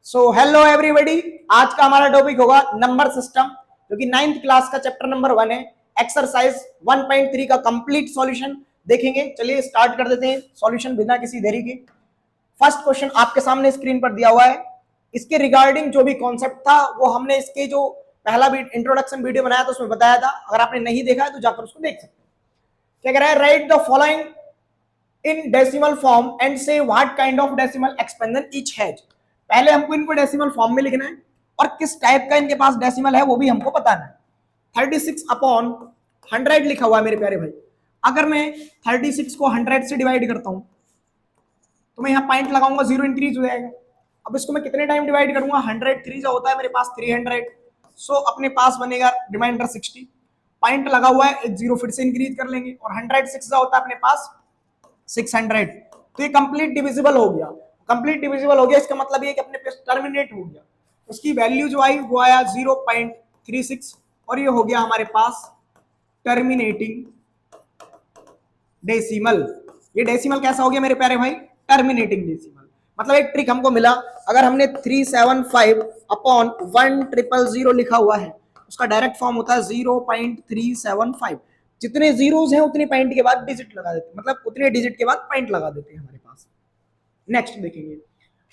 So hello everybody, आज का हमारा टॉपिक होगा नंबर सिस्टम, जो कि 9th क्लास का चैप्टर नंबर 1 है। एक्सरसाइज 1.3 का कंप्लीट सॉल्यूशन देखेंगे। चलिए स्टार्ट कर देते हैं सॉल्यूशन बिना किसी देरी के। फर्स्ट क्वेश्चन आपके सामने स्क्रीन पर दिया हुआ है। इसके रिगार्डिंग जो भी कॉन्सेप्ट था वो हमने इसके जो पहला इंट्रोडक्शन वीडियो बनाया था उसमें बताया था। अगर आपने नहीं देखा है तो जाकर उसको देख सकते हैं। क्या कह रहा है, write the following in decimal form and say what kind of decimal expansion each has. पहले हमको इनको डेसिमल फॉर्म में लिखना है और किस टाइप का इनके पास डेसिमल है वो भी हमको बताना है। 36 अपॉन 100 लिखा हुआ है मेरे प्यारे भाई। अगर मैं 36 को 100 से डिवाइड करता हूं तो मैं यहाँ पॉइंट लगाऊंगा, जीरो इंक्रीज हो जाएगा। अब इसको मैं कितने टाइम डिवाइड करूंगा, 100 3 जो होता है मेरे पास 300। सो अपने पास बनेगा रिमाइंडर 60। पॉइंट लगा हुआ है, एक जीरो फिर से इंक्रीज कर लेंगे और 100 6 होता है अपने पास 600। तो ये कंप्लीट डिविजिबल हो गया। कंप्लीट डिविजिबल हो गया इसका मतलब ये कि अपने पास टर्मिनेट हो गया। उसकी वैल्यू जो आई वो आया 0.36 और ये हो गया हमारे पास टर्मिनेटिंग डेसिमल। ये डेसिमल कैसा हो गया मेरे प्यारे भाई, टर्मिनेटिंग डेसिमल। मतलब एक ट्रिक हमको मिला, अगर हमने 375 अपॉन 1000 लिखा हुआ है उसका डायरेक्ट फॉर्म होता है 0.375। जितने जीरोस हैं उतने पॉइंट के बाद डिजिट लगा देते, मतलब उतने डिजिट के बाद पॉइंट लगा देते हैं हमारे पास। नेक्स्ट देखेंगे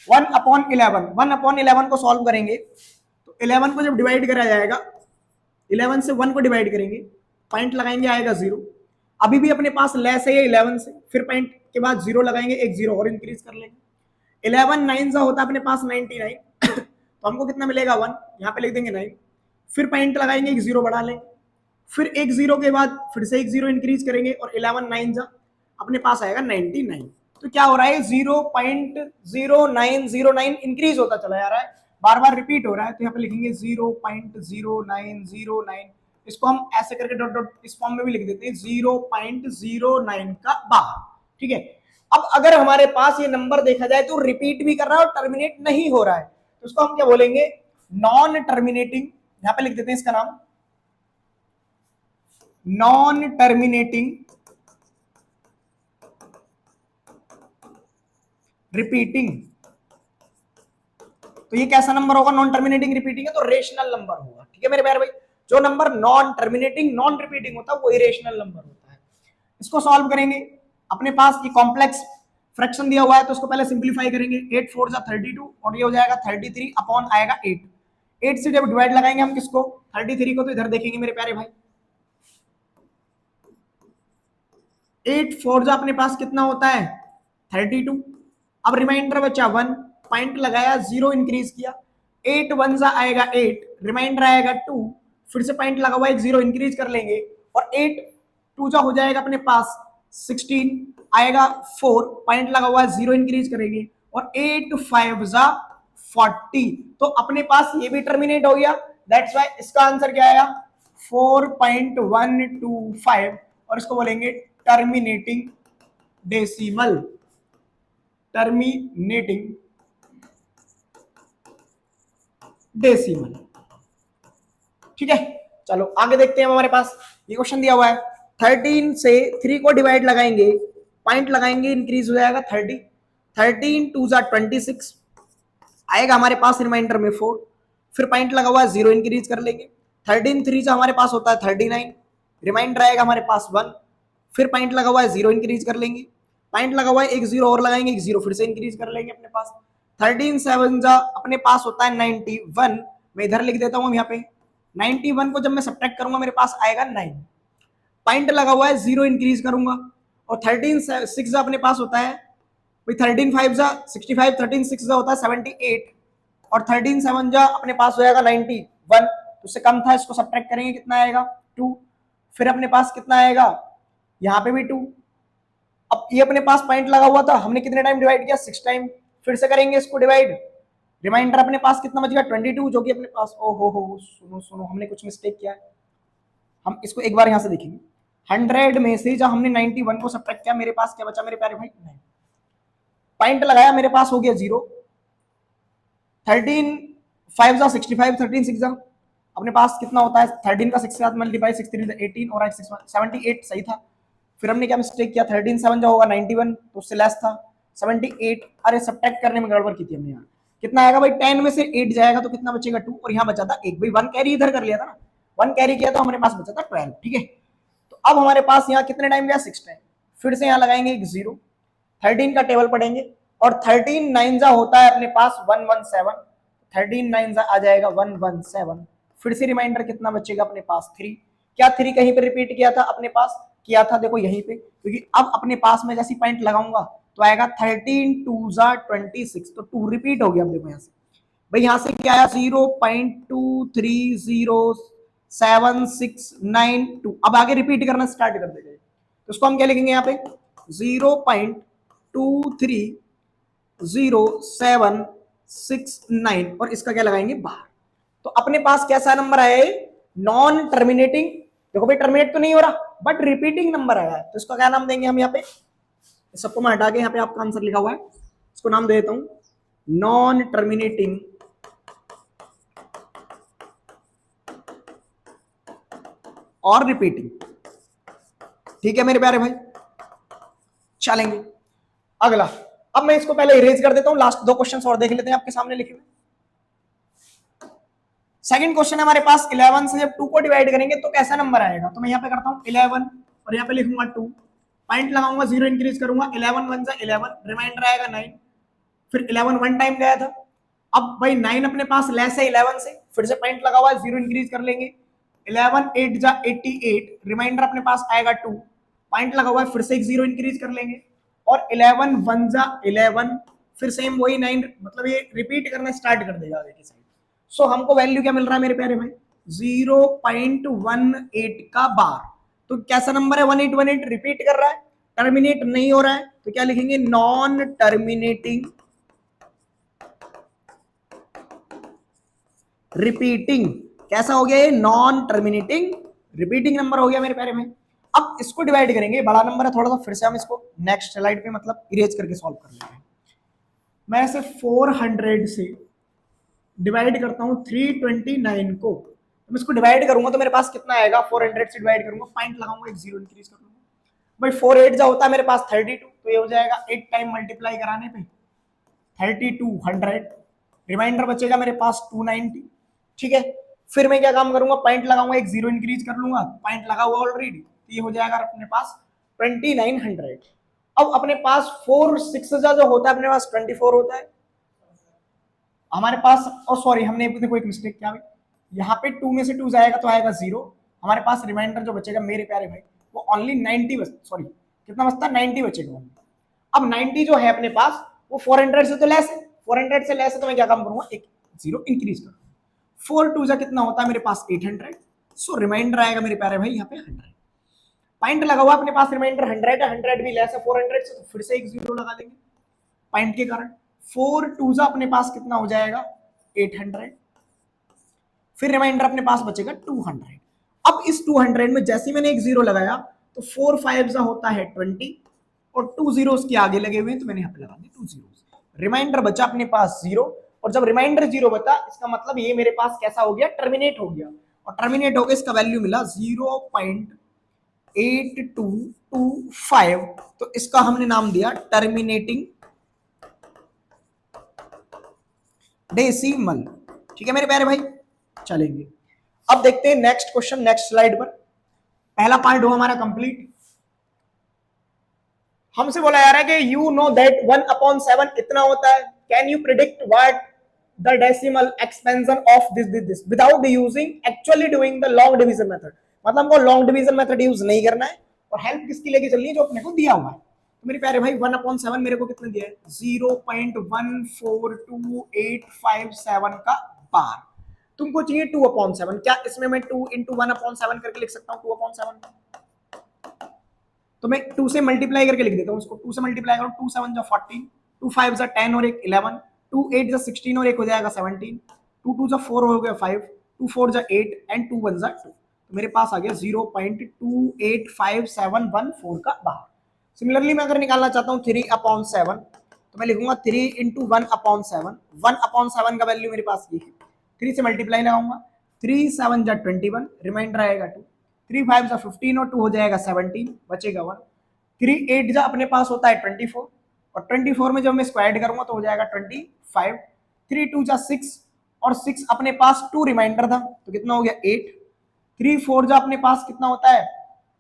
1/11। 1/11 को सॉल्व करेंगे तो 11 को जब डिवाइड करा जाएगा, 11 से 1 को डिवाइड करेंगे, पॉइंट लगाएंगे आएगा 0। अभी भी अपने पास लेस है 11 से, फिर पॉइंट के बाद 0 लगाएंगे, एक 0 और इंक्रीज कर लेंगे। 11 9 सा होता है अपने पास 99 तो हमको कितना मिलेगा 1, यहाँ पे लिख देंगे 9। फिर पॉइंट लगाएंगे, एक 0 बढ़ा लेंगे, फिर एक 0 के बाद फिर से एक 0 इंक्रीज करेंगे और 11 9 जा अपने पास आएगा 99। तो क्या हो रहा है, 0.0909 इंक्रीज होता चला जा रहा है, बार बार रिपीट हो रहा है। तो यहाँ पे लिखेंगे 0.0909। इसको हम ऐसे करके डॉट डॉट इस फॉर्म में भी लिख देते हैं 0.09 का बाहर। ठीक है। अब अगर हमारे पास ये नंबर देखा जाए तो रिपीट भी कर रहा है और टर्मिनेट नहीं हो रहा है, तो उसको हम क्या बोलेंगे, नॉन टर्मिनेटिंग। यहां पे लिख देते हैं इसका नाम नॉन टर्मिनेटिंग रिपीटिंग। तो ये कैसा नंबर होगा, नॉन टर्मिनेटिंग रिपीटिंग है तो रेशनल नंबर होगा। ठीक है मेरे प्यारे भाई, जो number non terminating non repeating होता है वो इरेशनल नंबर होता है। इसको सॉल्व करेंगे, अपने पास ये कॉम्प्लेक्स फ्रैक्शन दिया हुआ है तो उसको पहले सिंप्लीफाई करेंगे। 8 4 जा 32 और ये हो जाएगा 33 अपॉन आएगा 8। 8 से जब डिवाइड लगाएंगे हम किसको, 33 को, तो इधर देखेंगे मेरे प्यारे भाई 8 4 जा अपने पास कितना होता है 32। अब रिमाइंडर बचा 1, पॉइंट लगाया 0 इंक्रीज किया, 8 1 जा आएगा 8, रिमाइंडर आएगा 2, फिर से पॉइंट लगा हुआ 1 0 इंक्रीज कर लेंगे और 8 2 जा हो जाएगा अपने पास 16 आएगा 4, पॉइंट लगा हुआ 0 इंक्रीज करेंगे और 8 5 जा 40। तो अपने पास ये भी टर्मिनेट हो गया। दैट्स वाई इसका आंसर क्या आया 4.125 और इसको बोलेंगे टर्मिनेटिंग डेसिमल। Terminating decimal. ठीक है, चलो आगे देखते हैं। हमारे पास ये क्वेश्चन दिया हुआ है, 13 से 3 को डिवाइड लगाएंगे, पॉइंट लगाएंगे, इंक्रीज हो जाएगा 30। 13 2 जा 26 आएगा हमारे पास रिमाइंडर में 4, फिर पॉइंट लगा हुआ है 0 इंक्रीज कर लेंगे। 13 3 जा हमारे पास होता है 39, रिमाइंडर आएगा हमारे पास 1, फिर पॉइंट लगा हुआ है 0 इंक्रीज कर लेंगे, पॉइंट लगा हुआ है एक 0 और लगाएंगे, एक 0 फिर से इंक्रीज कर लेंगे अपने पास। 13 7 जा अपने पास होता है 91, मैं इधर लिख देता हूँ यहाँ पे 91 को जब मैं सब्ट्रैक्ट करूंगा मेरे पास आएगा 9, पॉइंट लगा हुआ है 0 इंक्रीज करूंगा और 13 6 जा अपने पास होता है 13 5 जा 65, 13 6 जा होता है 78 और 13 7 जा अपने पास हो जाएगा 91, तो उससे कम था, इसको सब्ट्रैक्ट करेंगे कितना आएगा 2, फिर अपने पास कितना आएगा यहाँ पे भी 2। अब ये अपने पास पॉइंट लगा हुआ था, हमने कितने टाइम डिवाइड किया 6 टाइम, फिर से करेंगे इसको डिवाइड, रिमाइंडर अपने पास कितना बच गया 22, जो कि अपने पास ओ हो सुनो सुनो हमने कुछ मिस्टेक किया है। हम इसको एक बार यहां से देखेंगे, 100 में से जब हमने 91 को सब्ट्रैक्ट किया मेरे पास क्या बचा मेरे प्यारे भाई 9, पॉइंट लगाया मेरे पास हो गया 0। 13 5 जा 65, 13 6 जा अपने पास कितना होता है 13 का 6 के साथ मल्टीप्लाई 6 3 18 और 78 सही था। फिर हमने क्या मिस्टेक किया 13 7 जो होगा 91 तो उससे लेस था 78, अरे सब्ट्रैक्ट करने में गड़बड़ की थी हमने यहाँ, कितना आएगा भाई, 10 में से 8 जाएगा तो कितना बचेगा 2, और यहाँ बचा था 1 भाई, 1 कैरी इधर कर लिया था ना, 1 कैरी किया तो हमारे पास बचा था 12। ठीक है, तो अब हमारे पास यहाँ कितने टाइम गया, 6 टाइम। फिर से यहाँ लगाएंगे एक 0, 13 का टेबल पढ़ेंगे, और 13 9 जा होता है अपने पास 117, 13 9 जा आ जाएगा 117। फिर से रिमाइंडर कितना बचेगा अपने पास 3। क्या 3 कहीं पे रिपीट किया था अपने पास, किया था देखो यहीं पे, क्योंकि अब अपने पास में जैसी पॉइंट लगाऊंगा तो आएगा 13 2 जा 26, तो 2 रिपीट हो गया। अब देखो यहाँ से भाई, यहाँ से क्या आया 0.2307692, अब आगे रिपीट करना स्टार्ट कर देंगे, तो उसको हम क्या लिखेंगे यहाँ पे 0.2307669, और इसका क्या लगाएंगे बाहर। तो अपने पास कैसा नंबर आया, नॉन टर्मिनेटिंग, देखो भाई टर्मिनेट तो नहीं हो रहा बट रिपीटिंग नंबर आया है, तो इसका क्या नाम देंगे हम यहाँ पे, सबको मैं हटा के यहाँ पे आपका आंसर लिखा हुआ है, इसको नाम दे देता हूं नॉन टर्मिनेटिंग और रिपीटिंग। ठीक है मेरे प्यारे भाई, चलेंगे अगला। अब मैं इसको पहले इरेज कर देता हूं, लास्ट 2 क्वेश्चन और देख लेते हैं आपके सामने लिखे हुए। सेकंड क्वेश्चन है हमारे पास, 11 से जब 2 को डिवाइड करेंगे तो कैसा नंबर आएगा, तो मैं यहाँ पे करता हूँ 11 और यहाँ पे लिखूंगा 2, पॉइंट लगाऊंगा, 0 इंक्रीज करूंगा, 11 1 जा 11, रिमाइंडर आएगा 9, फिर 11 1 टाइम गया था। अब भाई 9 अपने पास लेस है 11 से, फिर से पॉइंट लगा हुआ है, 0 इंक्रीज कर लेंगे, 11 8 जा 88, रिमाइंडर अपने पास आएगा 2, पॉइंट लगा हुआ है, फिर से एक 0 इंक्रीज कर लेंगे, और 11 1 जा 11, फिर सेम वही 9, मतलब ये रिपीट करना स्टार्ट कर देगा आगे की साइड। सो हमको वैल्यू क्या मिल रहा है मेरे प्यारे भाई, 0.18 का बार। तो कैसा नंबर है, 1818 रिपीट कर रहा है, टर्मिनेट नहीं हो रहा है, तो क्या लिखेंगे नॉन टर्मिनेटिंग रिपीटिंग। कैसा हो गया ये, नॉन टर्मिनेटिंग रिपीटिंग नंबर हो गया मेरे प्यारे भाई। अब इसको डिवाइड करेंगे, बड़ा नंबर है थोड़ा सा, फिर से हम इसको नेक्स्ट स्लाइड पे मतलब इरेज करके सॉल्व कर लेंगे। मैं इसे 400 से डिवाइड करता हूं 329 को, तो मैं इसको डिवाइड करूंगा तो मेरे पास कितना आएगा, 400 से डिवाइड करूंगा, पॉइंट लगाऊंगा, एक 0 इंक्रीज कर लूंगा भाई, 4 8 जा होता है मेरे पास 32, तो ये हो जाएगा 8 टाइम मल्टीप्लाई कराने पे 3200, रिमाइंडर बचेगा मेरे पास 290। ठीक है, फिर मैं क्या काम करूंगा, पॉइंट लगाऊंगा, एक 0 इंक्रीज कर लूंगा, पॉइंट लगा हुआ ऑलरेडी, तो ये हो जाएगा अपने पास 2900। अब अपने पास 4 6 जो होता है अपने पास 24 होता है हमारे पास, और सॉरी हमने देखो एक मिस्टेक क्या, यहाँ पे 2 में से 2 जाएगा तो आएगा 0, हमारे पास रिमाइंडर जो बचेगा मेरे प्यारे भाई वो ओनली 90 सॉरी कितना बचता है 90 बचेगा। अब 90 जो है अपने पास वो 400 से तो लेस है, 400 से लेस है, तो मैं क्या काम करूंगा, एक 0 इंक्रीज करूंगा, 4 2 जा कितना होता है मेरे पास 800, सो रिमाइंडर आएगा मेरे प्यारे भाई यहाँ पे 100, पॉइंट लगा हुआ अपने पास, रिमाइंडर 100 भी लेस है 400 से, तो फिर से एक 0 लगा देंगे पॉइंट के कारण, 4 2 जा अपने पास कितना हो जाएगा 800, फिर रिमाइंडर अपने पास बचेगा 200। अब इस 200 में जैसे मैंने एक 0 लगाया तो 4 5 जा होता है 20, और 2 zeros के आगे लगे हुए हैं तो मैंने यहाँ पे लगा दिया 2 zeros, रिमाइंडर बचा अपने पास 0, और जब रिमाइंडर 0 बचा इसका मतलब ये मेरे पास कैसा हो गया, टर्मिनेट हो गया, और टर्मिनेट हो गया इसका वैल्यू मिला 0.8225, तो इसका हमने नाम दिया टर्मिनेटिंग डेसिमल। ठीक है मेरे प्यारे भाई, चलेंगे अब देखते हैं नेक्स्ट क्वेश्चन, नेक्स्ट स्लाइड पर। पहला पार्ट हुआ हमारा कंप्लीट। हमसे बोला जा रहा है कि यू नो दैट 1/7 इतना होता है, can you predict what the decimal expansion of this without using actually doing the long division method. मतलब हमको लॉन्ग डिवीजन मेथड यूज नहीं करना है, और हेल्प किसकी लेके चलनी है, जो अपने को दिया हुआ है। तो मेरे प्यारे भाई 1/7 मेरे को कितना दिया है, 0.142857 का बार, तुमको चाहिए 2/7, क्या इसमें मैं 2 into 1/7 करके लिख सकता हूँ 2/7, तो मैं 2 से मल्टीप्लाई करके लिख देता हूँ उसको, 2 से मल्टीप्लाई करो, 2 7 जा 14, 2 5 जा 10 और एक 11, 2 8 जा 16 और एक हो जाएगा 17, 2 2 जा 4 हो गया 5, 2 4 जा 8 एंड 2 1 जा 2, तो मेरे पास आ गया 0.285714 का बाहर। सिमिलरली मैं अगर निकालना चाहता हूँ 3/7, तो मैं लिखूंगा 3 into 1/7, 1/7 का वैल्यू मेरे पास ये है, 3 से मल्टीप्लाई लगाऊंगा, 3 7 जा 21, रिमाइंडर आएगा 2, 3 5 जा 15 और 2 हो जाएगा 17, बचेगा 1, 3 8 जा अपने पास होता है 24, और 24 में जब मैं स्क्वायर करूंगा तो हो जाएगा 25, 3 2 जा 6 और 6 अपने पास 2 रिमाइंडर था तो कितना हो गया 8। 3 4 जा अपने पास कितना होता है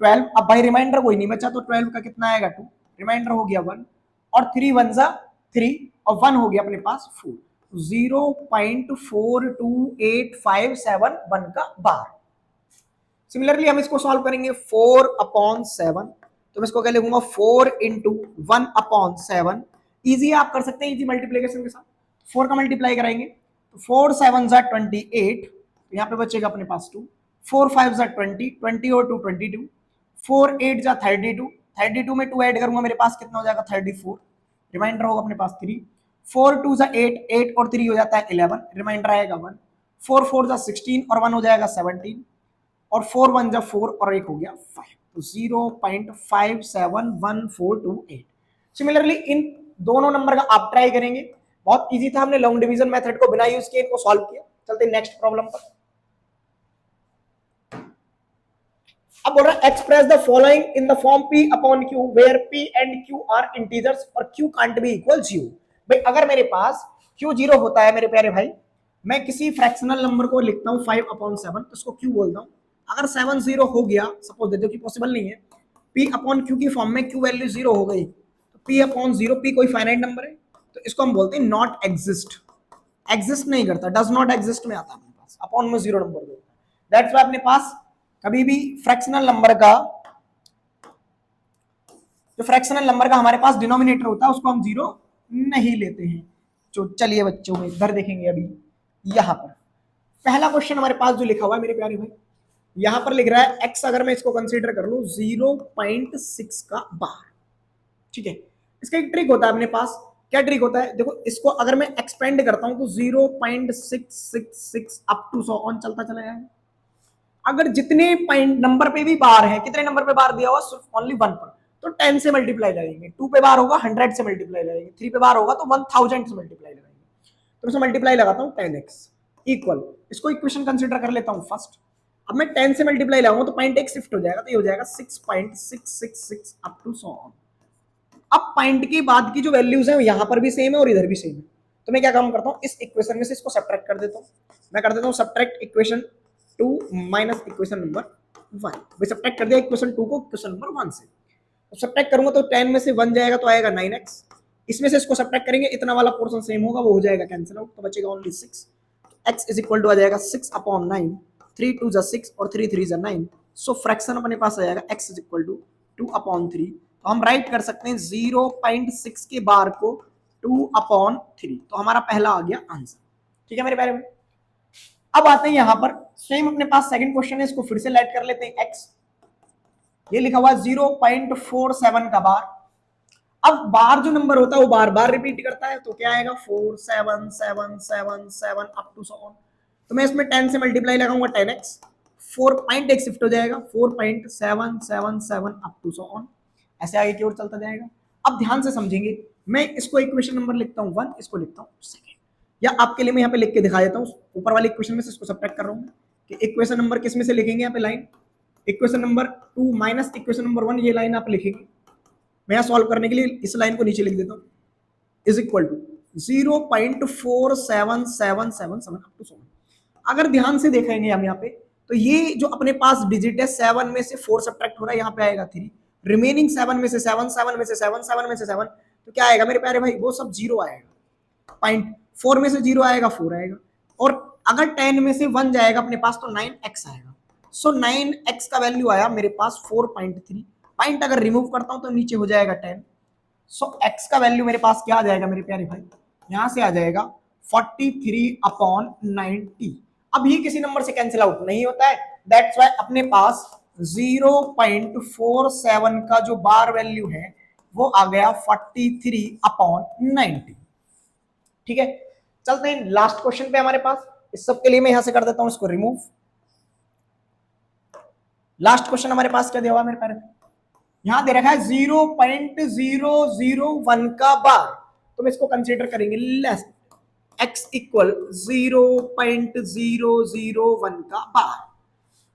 12। अब भाई रिमाइंडर कोई नहीं बचा तो 12 का कितना आएगा 2, रिमाइंडर हो गया 1 और 3 1 जा 3 और 1 हो गया अपने पास 4। 0.42857 1 का बार। सिमिलरली हम इसको सॉल्व करेंगे 4/7 तो मैं इसको क्या लिखूंगा 4 इंटू 1/7। इजी आप कर सकते हैं इजी मल्टीप्लीकेशन के साथ। 4 का मल्टीप्लाई कराएंगे तो 4 7 जा 28 तो यहाँ पे बचेगा अपने पास 2। 4 5 जा 20 20 और 2 22। 4 8 जा 32 32 में 2 ऐड करूंगा मेरे पास कितना हो जाएगा 34। रिमाइंडर होगा अपने पास 3। 4 2 जा 8 8 और 3 हो जाता है 11, रिमाइंडर आएगा 1। 4 4 जा 16 और 1 हो जाएगा 17 और 4 1 जा 4 और 1 हो गया 5 तो 0.571428। सिमिलरली इन दोनों नंबर का आप ट्राई करेंगे। बहुत इजी था, हमने लॉन्ग डिवीजन मेथड को बिना यूज किए इनको सॉल्व किया। चलते नेक्स्ट प्रॉब्लम पर। अब बोल रहा है express the following in the form p upon q where p and q are integers और q कांट बी इक्वल 0। भाई अगर मेरे पास q 0 होता है मेरे प्यारे भाई, मैं किसी फ्रैक्शनल नंबर को लिखता हूं 5/7 तो उसको q बोलता हूं। अगर 7 0 हो गया, सपोज दे दो कि पॉसिबल नहीं है, p अपॉन q की फॉर्म में q वैल्यू 0 हो गई तो p अपॉन 0, p कोई फाइनाइट नंबर है तो इसको हम बोलते हैं नॉट एग्जिस्ट। एग्जिस्ट नहीं करता, डज नॉट एग्जिस्ट में आता है अपने पास, अपॉन में 0 नंबर देता है। दैट्स व्हाई अपने पास कभी भी फ्रैक्शनल नंबर का जो फ्रैक्शनल नंबर का हमारे पास डिनोमिनेटर होता है उसको हम 0 नहीं लेते हैं। तो चलिए बच्चों में इधर देखेंगे अभी यहां पर पहला क्वेश्चन हमारे पास जो लिखा हुआ है मेरे प्यारे भाई, यहां पर लिख रहा है x अगर मैं इसको कंसीडर कर लूं 0.6 का बार। ठीक है, इसका एक ट्रिक होता है अपने पास। क्या ट्रिक होता है देखो, इसको अगर मैं एक्सपेंड करता हूं तो 0.666 अप टू सो ऑन चलता चला जाएगा। अगर जितने पॉइंट नंबर पे भी बार है, कितने नंबर पे बार दिया हुआ सिर्फ ओनली 1 पर, तो 10 से मल्टीप्लाई लगाएंगे। 2 पे बार होगा 100 से मल्टीप्लाई लगाएंगे। 3 पे बार होगा तो 1000 से मल्टीप्लाई लगाएंगे। तो मैं मल्टीप्लाई लगाता हूं 10x इक्वल, इसको इक्वेशन कंसीडर कर लेता हूं फर्स्ट। अब मैं 10 से मल्टीप्लाई लगाऊंगा तो पॉइंट एक शिफ्ट हो जाएगा तो ये हो जाएगा 6.666 अप टू सो ऑन। अब पॉइंट के बाद की जो वैल्यूज है यहां पर भी सेम है और इधर भी सेम है, तो मैं क्या काम करता हूं इस इक्वेशन में से इसको सब्ट्रैक्ट कर देता हूं। मैं कर देता हूं subtract equation 2 minus equation number 1। भाई सब्ट्रैक्ट कर दिया इक्वेशन 2 को इक्वेशन नंबर 1 से। तो सब्ट्रैक्ट करूंगा तो 10 में से 1 जाएगा तो आएगा 9x। इसमें से इसको सब्ट्रैक्ट करेंगे, इतना वाला पोर्शन सेम होगा, वो हो जाएगा कैंसिल आउट, तो बचेगा only 6। x is equal to आ जाएगा 6/9। 3 2 जा 6 और 3 3 जा 9। सो फ्रैक्शन अपने पास आ जाएगा x इज इक्वल टू 2/3। तो हम राइट कर सकते हैं 0.6 के बार को 2/3। तो हमारा पहला आ गया आंसर। ठीक है मेरे प्यारे में। अब आते हैं यहां पर सेम अपने पास सेकंड क्वेश्चन है, इसको फिर से लाइट कर लेते हैं x। ये लिखा हुआ 0.47 का बार। अब बार जो नंबर होता है वो बार बार रिपीट करता है तो क्या आएगा 4 7 7 7 7 अप टू सो ऑन। तो मैं इसमें 10 से मल्टीप्लाई लगाऊंगा 10x, 4.1 शिफ्ट हो जाएगा 4.777 अप टू सो ऑन, ऐसे आगे की ओर चलता जाएगा। अब ध्यान से समझेंगे, मैं इसको इक्वेशन नंबर लिखता हूं 1, इसको लिखता हूं सेकंड, या आपके लिए मैं यहाँ पे लिख के दिखा देता हूँ। ऊपर वाले इक्वेशन में से इसको सब्ट्रैक्ट कर रहा हूँ कि इक्वेशन नंबर किस में से लिखेंगे यहाँ पे line, equation number 2 minus equation number 1, ये लाइन आप लिखेंगे। मैं यहाँ सॉल्व करने के लिए इस लाइन को नीचे लिख देता हूँ, is equal to 0.4777 up to 7। अगर ध्यान से देखेंगे हम यहाँ पे तो ये जो अपने पास डिजिट है 7 में से 4 सब्ट्रैक्ट हो रहा है, यहाँ पे आएगा 3, रिमेनिंग 7 में से 7 7 में से 7 7 में से 7, तो क्या आएगा मेरे प्यारे भाई वो सब 0 आएगा। पॉइंट 4 में से 0 आएगा 4 आएगा, और अगर 10 में से 1 जाएगा अपने पास तो 9x आएगा। सो 9x का वैल्यू आया मेरे पास 4.3। पॉइंट अगर रिमूव करता हूं तो नीचे हो जाएगा 10। सो x का वैल्यू मेरे पास क्या आ जाएगा मेरे प्यारे भाई, यहां से आ जाएगा 43/90। अब ये किसी नंबर से कैंसिल आउट नहीं होता है, दैट्स व्हाई अपने पास 0.47 का जो बार वैल्यू है वो आ गया 43/90। ठीक है, चलते हैं लास्ट क्वेश्चन पे हमारे पास। इस सब के लिए मैं यहां से कर देता हूं इसको रिमूव। लास्ट क्वेश्चन हमारे पास क्या दिया हुआ मेरे प्यारे, यहां दे रखा है 0.001 का बार, तो मैं इसको कंसीडर करेंगे लेस x इक्वल 0.001 का बार।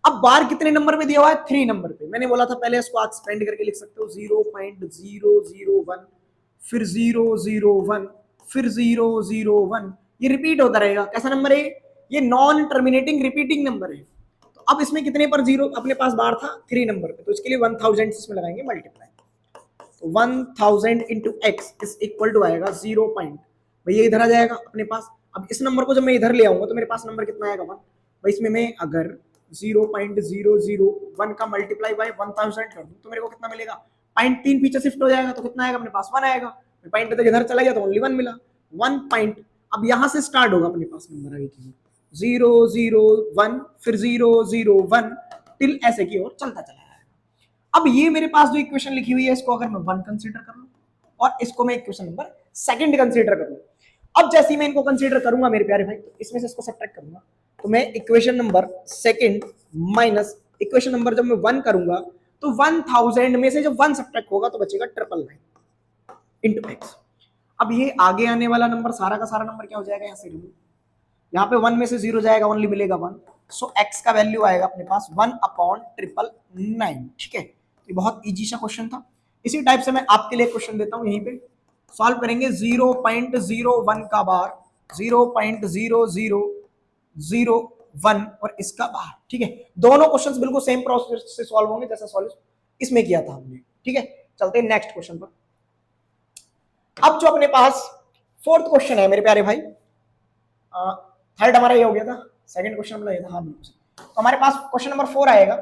अब बार कितने नंबर पे दिया हुआ है, 3 नंबर पे। मैंने बोला था पहले इसको एक्सपेंड करके लिख सकते हो 0.001, फिर 001, फिर 001, ये रिपीट होता रहेगा। कैसा नंबर है ये? नॉन टर्मिनेटिंग रिपीटिंग नंबर है। तो अब इसमें कितने पर जीरो अपने पास बार था? 3 नंबर पे, तो इसके लिए 1000 इसमें लगाएंगे मल्टीप्लाई। तो 1000 into x is equal to आएगा 0 पॉइंट, भाई ये इधर आ जाएगा अपने पास। अब इस नंबर को जब मैं इधर ले आऊंगा तो मेरे पास नंबर कितना आएगा? 1। भाई इसमें मैं अगर 0.001 का मल्टीप्लाई बाय 1000 कर दूं तो मेरे को कितना मिलेगा? पॉइंट 3 पीछे शिफ्ट हो जाएगा तो कितना आएगा अपने पास? 1 आएगा। पॉइंट तक इधर चला गया तो ओनली 1 मिला, 1 पॉइंट। अब यहां से स्टार्ट होगा अपने पास नंबर आगे की 001 फिर 001 टिल ऐसे की ओर चलता चला जाएगा। अब ये मेरे पास जो इक्वेशन लिखी हुई है इसको अगर मैं 1 कंसीडर कर लूं और इसको मैं इक्वेशन नंबर सेकंड कंसीडर कर लूं, अब जैसे ही मैं इनको कंसीडर करूंगा मेरे प्यारे भाई, तो इसमें से इसको सब्ट्रैक्ट करूंगा, तो मैं equation number second minus equation number जब मैं 1 करूंगा तो 1000 में से जब 1 सब्ट्रैक्ट होगा तो बचेगा 999 इंटू एक्स। अब ये आगे आने वाला नंबर सारा का सारा नंबर क्या हो जाएगा? यहाँ से रिमूव, यहाँ पे 1 में से 0 जाएगा, ओनली मिलेगा 1। सो एक्स का वैल्यू आएगा अपने पास 1/999। ठीक है, ये बहुत इजी सा क्वेश्चन था। इसी टाइप से मैं आपके लिए क्वेश्चन देता हूँ, यहीं पे सॉल्व करेंगे। 0.01 का बार 0.0001 और इसका बार। ठीक है, दोनों क्वेश्चंस बिल्कुल सेम प्रोसेस से सॉल्व होंगे जैसा सॉल्व इसमें किया था हमने। ठीक है, चलते हैं नेक्स्ट क्वेश्चन पर। अब जो अपने पास फोर्थ क्वेश्चन है मेरे प्यारे भाई, थर्ड हमारा ये हो गया था, सेकंड क्वेश्चन हमारा ये था। हाँ बिल्कुल, तो हमारे पास क्वेश्चन नंबर 4 आएगा।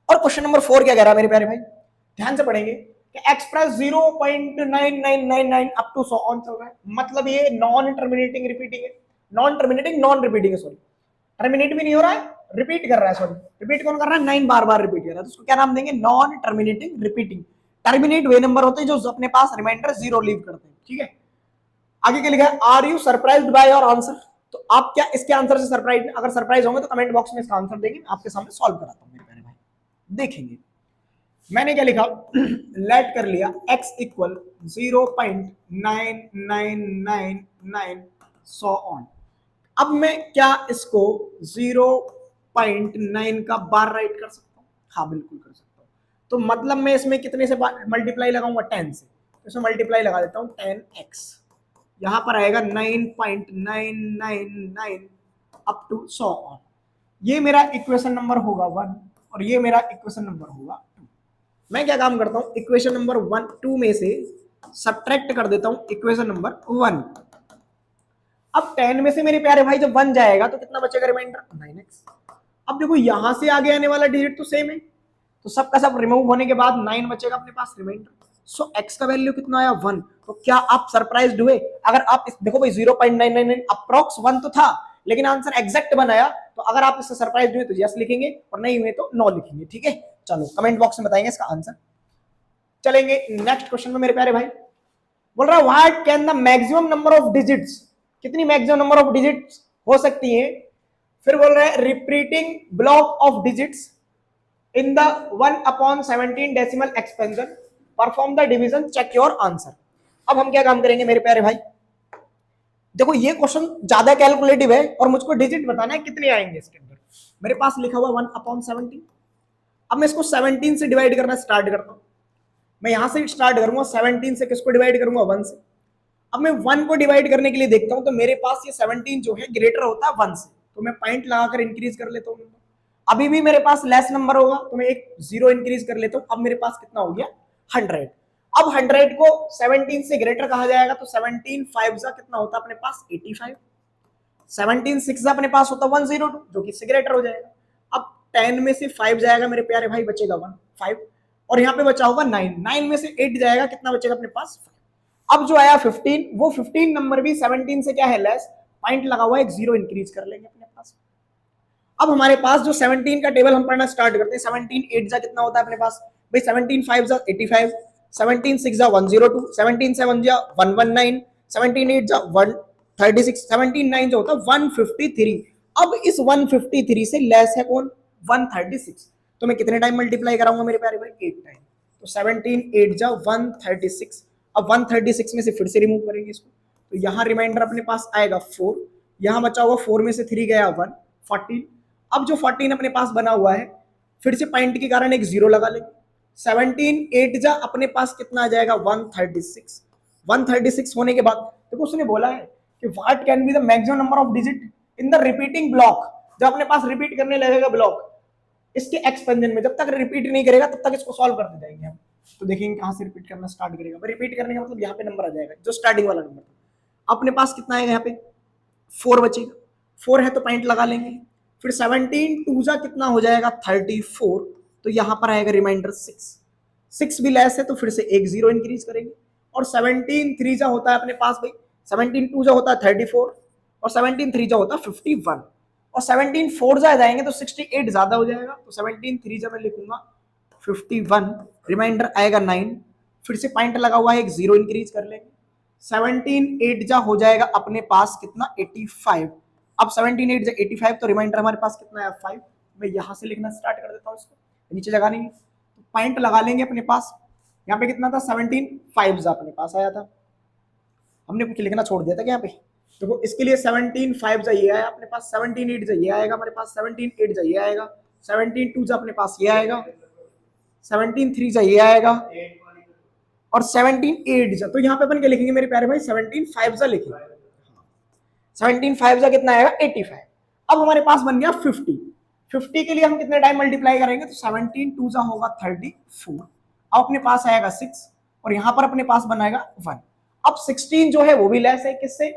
और क्वेश्चन नंबर 4 क्या कह रहा है मेरे प्यारे भाई? ध्यान से पढ़ेंगे कि express 0.9999 up to so on चल रहा है, मतलब ये नॉन टर्मिनेटिंग रिपीटिंग है, नॉन टर्मिनेटिंग नॉन रिपीटिंग है, सॉरी टर्मिनेट भी नहीं हो रहा है, रिपीट कर रहा है। सॉरी, रिपीट कौन कर रहा है? 9 बार बार रिपीट कर रहा है, तो उसको क्या नाम देंगे? Non terminating repeating. टर्मिनेट वे नंबर होते हैं जो अपने पास रिमाइंडर 0 लीव करते हैं। ठीक है, आगे क्या लिखा है? Are you surprised by your answer? तो आप क्या इसके आंसर से सरप्राइज, अगर सरप्राइज होंगे तो कमेंट बॉक्स में इसका आंसर देंगे, आपके सामने सॉल्व कराता हूं मेरे प्यारे भाई, देखेंगे। मैंने क्या लिखा? लेट कर लिया x इक्वल 0.9999 सो ऑन। अब मैं क्या इसको 0.9 का बार राइट कर सकता हूँ? हाँ बिल्कुल कर सकता हूँ। तो मतलब मैं इसमें कितने से मल्टीप्लाई लगाऊंगा? 10 से। तो इसमें मल्टीप्लाई लगा देता हूँ 10x, यहां पर आएगा 9.999 अप टू सो ऑन। ये मेरा इक्वेशन नंबर होगा 1 और ये मेरा इक्वेशन नंबर होगा 2। मैं क्या काम करता हूं? इक्वेशन नंबर 1 2 में से सब्ट्रैक्ट कर देता हूं इक्वेशन नंबर 1। अब 10 में से मेरे प्यारे भाई जब 1 जाएगा तो कितना बचेगा रिमाइंडर? 9x। अब देखो यहां से आगे आने वाला डिजिट तो सेम है, तो सबका सब रिमूव होने के बाद 9 बचेगा अपने पास रिमाइंडर। सो x का वैल्यू कितना आया? 1। तो क्या आप सरप्राइज्ड हुए? अगर आप देखो भाई 0.999 अप्रॉक्स 1 तो था, लेकिन आंसर एग्जैक्ट बनाया, तो अगर आप इससे सरप्राइज्ड हुए तो यस लिखेंगे और नहीं हुए तो नो लिखेंगे। ठीक है, चलो कमेंट बॉक्स में बताएंगे इसका आंसर। चलेंगे नेक्स्ट क्वेश्चन में मेरे प्यारे भाई। बोल रहा है what can the maximum number of digits, कितनी मैक्सिमम नंबर ऑफ डिजिट्स हो सकती है? फिर बोल रहा है repeating block of digits in the 1/17 decimal expansion perform the division check your answer। अब हम क्या काम करेंगे मेरे प्यारे भाई? देखो ये क्वेश्चन ज्यादा कैलकुलेटिव है और मुझको डिजिट बताना है कितने आएंगे इसके अंदर। मेरे पास लिखा हुआ 1/17। अब मैं इसको 17 से डिवाइड करना स्टार्ट करता हूं। मैं यहां से स्टार्ट करूंगा 17 से, किसको डिवाइड करूंगा? 1 से। अब मैं 1 को डिवाइड करने के लिए देखता हूं तो मेरे पास ये 17 जो है ग्रेटर होता है 1 से, तो मैं पॉइंट लगाकर इंक्रीज कर लेता हूं। अभी भी मेरे पास लेस नंबर होगा तो मैं एक 0 इंक्रीज कर लेता हूं। अब मेरे पास कितना हो गया? 100। अब 100 को 17 से ग्रेटर कहा जाएगा तो 17 5 जा कितना होता है अपने पास? 85। 17 6 जा अपने पास होता 102 जो कि इससे ग्रेटर हो जाएगा। अब 10 में से 5 जाएगा मेरे प्यारे भाई, बचेगा 1 5, और यहाँ पे बचा होगा 9। 9 में से 8 जाएगा, कितना बचेगा अपने पास? 5। अब जो आया 15, वो 15 नंबर भी 17 से क्या है? लेस। पॉइंट लगा हुआ एक 0 इंक्रीज कर लेंगे अपने पास। अब हमारे पास जो 17 का टेबल हम पढ़ना स्टार्ट करते हैं, 17 8 जा कितना होता है अपने पास? भाई 17 5 जा 85, 17 6 जा 102, 17 7 जा 119, 17 8 जा 136, 17 9 जो होता है 153। अब इस 153 से लेस है कौन? 136। तो मैं कितने टाइम मल्टीप्लाई कराऊंगा मेरे प्यारे भाई? 8 टाइम। तो 17 8 जा 136। अब 136 में से फिर से रिमूव करेंगे इसको, तो यहाँ रिमाइंडर अपने पास आएगा 4, यहाँ बचा हुआ 4 में से 3 गया 1 14। अब जो 14 अपने पास बना हुआ है, फिर से पॉइंट के कारण एक 0 लगा लेंगे। 17 8 जा अपने पास कितना आ जाएगा? 136। 136 होने के बाद देखो उसने बोला है कि what can be the maximum number of digit in the repeating block. जब अपने पास रिपीट करने लगेगा ब्लॉक इसके एक्सपेंशन में, जब तक रिपीट नहीं करेगा तब तक इसको सॉल्व करते जाएंगे हम। तो देखेंगे कहां से रिपीट करना स्टार्ट करेगा। रिपीट करने का मतलब यहाँ पे नंबर आ जाएगा जो स्टार्टिंग वाला नंबर था। अपने पास कितना आएगा यहाँ पे 4 बचेगा, 4 है तो पॉइंट लगा लेंगे। फिर 17 टू जा कितना हो जाएगा 34, तो यहाँ पर आएगा रिमाइंडर 6 भी लेस है तो फिर से एक जीरो इंक्रीज करेंगे। और 17 थ्री जा होता है अपने पास भाई, 17 टू जा होता है 34 और 17 थ्री जा होता है 51 और 17 फोर जा जाएंगे तो 68 ज्यादा हो जाएगा। तो 17 थ्री जा मैं लिखूंगा 51, रिमाइंडर आएगा 9, फिर से पॉइंट लगा हुआ है एक जीरो इंक्रीज कर लेंगे। 17 8 जा हो जाएगा अपने पास कितना 85। अब 17 8 जा 85 तो रिमाइंडर हमारे पास कितना है 5। मैं यहां से लिखना स्टार्ट कर देता हूं इसको, नीचे जगह नहीं तो पॉइंट लगा लेंगे अपने पास। यहाँ पे कितना था 17 5 जा अपने पास आया था, हमने कुछ लिखना छोड़ दिया था क्या यहाँ पे। देखो इसके लिए 17 5 जा ये आया अपने पास, 17 8 जा ये आएगा हमारे पास, 17 8 जा ये आएगा, 17 2 जा अपने पास ये आएगा, 17 3 जा ये आएगा और 17 8 जा। तो यहाँ पे अपन क्या लिखेंगे मेरे प्यारे भाई 17 5 जा लिखेंगे। 17 5 जा कितना आएगा 85। अब हमारे पास बन गया 50। 50 के लिए हम कितने टाइम मल्टीप्लाई करेंगे तो 17 2 जा होगा 34। अब अपने पास आएगा 6 और यहाँ पर अपने पास बनाएगा 1। अब 16 जो है वो भी लेस है किससे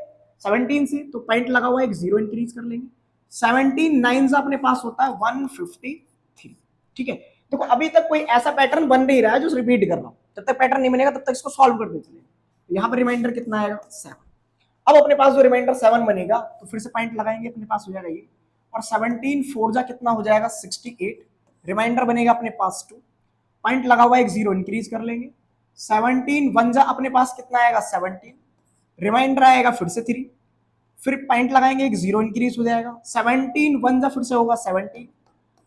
17 से, तो पॉइंट लगा हुआ है एक जीरो इंक्रीज कर लेंगे। 17 9 से अपने पास होता है 153। ठीक है, देखो अभी तक कोई ऐसा पैटर्न बन नहीं रहा है जो रिपीट कर रहा हूं, जब तक पैटर्न नहीं बनेगा तब तक इसको सॉल्व करते चलेंगे। तो यहाँ पर रिमाइंडर कितना आएगा 7। अब अपने पास जो रिमाइंडर 7 बनेगा तो फिर से पॉइंट लगाएंगे अपने पास हो जाएगा ये, और 17 4 जा कितना हो जाएगा 68, रिमाइंडर बनेगा अपने पास 2, पॉइंट लगा हुआ एक जीरो इंक्रीज कर लेंगे। 17 1 जा अपने पास कितना आएगा 17, रिमाइंडर आएगा फिर से 3, फिर पॉइंट लगाएंगे एक जीरो इंक्रीज हो जाएगा। 17 1 जा फिर से होगा 17,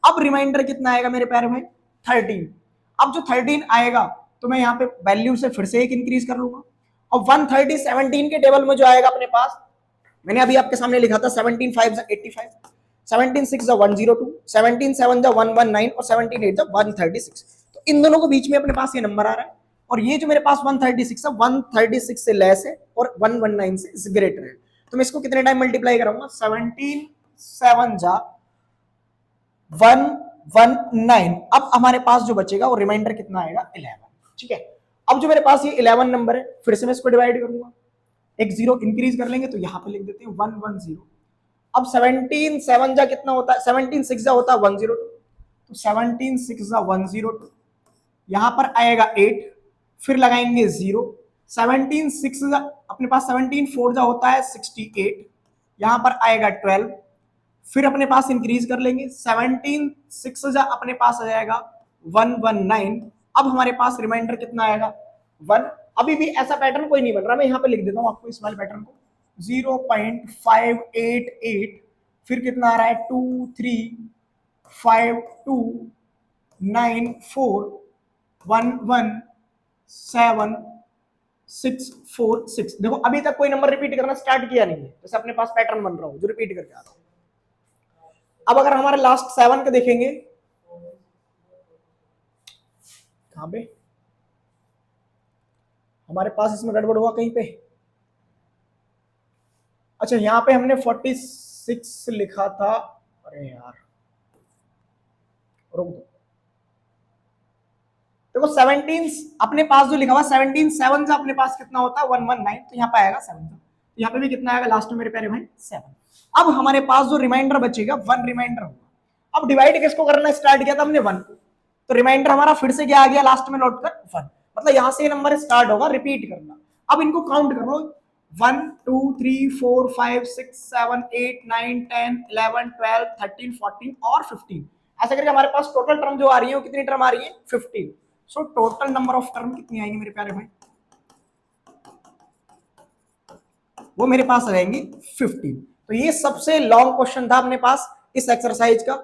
अब रिमाइंडर कितना आएगा मेरे प्यारे भाई 13। अब जो 13 आएगा तो मैं यहाँ पे वैल्यू से फिर से एक इंक्रीज कर लूंगा और 130 17 के टेबल में जो आएगा अपने पास, मैंने अभी आपके सामने लिखा था 17 5 जा 85, 17 6 जा 102, 17 7 जा 119 और 17 8 जा 136। तो इन दोनों को बीच में अपने पास ये नंबर आ रहा है और ये जो मेरे पास 136 है 136 से लेस है और 119 से ग्रेटर है। तो मैं इसको कितने टाइम मल्टीप्लाई कराऊंगा 17 7 जा 119। अब हमारे पास जो बचेगा वो रिमाइंडर कितना आएगा 11। ठीक है, अब जो मेरे पास ये 11 नंबर है फिर से मैं इसको डिवाइड करूंगा, एक जीरो इंक्रीज कर लेंगे तो यहां पे लिख देते हैं 110। अब 17 7 जा कितना होता है 17 6 जा होता है 102, तो 17 6 जा 102, यहां पर आएगा 8, फिर लगाएंगे 0। 17 6 जा अपने पास 17 4 जा होता है 68, यहां पर आएगा 12, फिर अपने पास इंक्रीज कर लेंगे। 17 6 जा अपने पास आ जाएगा 119। अब हमारे पास रिमाइंडर कितना आएगा 1। अभी भी ऐसा पैटर्न कोई नहीं बन रहा, मैं यहाँ पे लिख देता हूँ आपको इस वाले पैटर्न को 0.588, फिर कितना आ रहा है 2 3 5 2 9 4 1 1 7 6 4 6। देखो अभी तक कोई नंबर रिपीट करना स्टार्ट किया नहीं है, जैसे अपने पास पैटर्न बन रहा हो जो रिपीट करके आ रहा हो। अब अगर हमारे लास्ट 7 का देखेंगे कहां पे हमारे पास इसमें गड़बड़ हुआ कहीं पे, अच्छा यहां पे हमने 46 लिखा था, अरे यार रुक दो। देखो 17 अपने पास जो लिखा हुआ 17 7 से अपने पास कितना होता है 119, तो यहाँ पे आएगा 7, तो यहाँ पे भी कितना आएगा लास्ट में मेरे प्यारे भाई 7। अब हमारे पास जो रिमाइंडर बचेगा 1 रिमाइंडर होगा। अब डिवाइड किसको करना स्टार्ट किया था हमने 1 को, तो रिमाइंडर हमारा फिर से क्या आ गया लास्ट में लौट कर 1, मतलब यहां से नंबर स्टार्ट होगा रिपीट करना। अब इनको काउंट कर लो 1 2 3 4 5 6 7 8 9 10 11 12 13 14 और 15, ऐसा करके हमारे पास टोटल टर्म जो आ रही है वो कितनी टर्म आ रही है 15। So total number of term कितनी आएंगी मेरे प्यारे भाई, वो मेरे पास रहेंगी 15। तो ये सबसे लॉन्ग क्वेश्चन था अपने पास इस एक्सरसाइज का।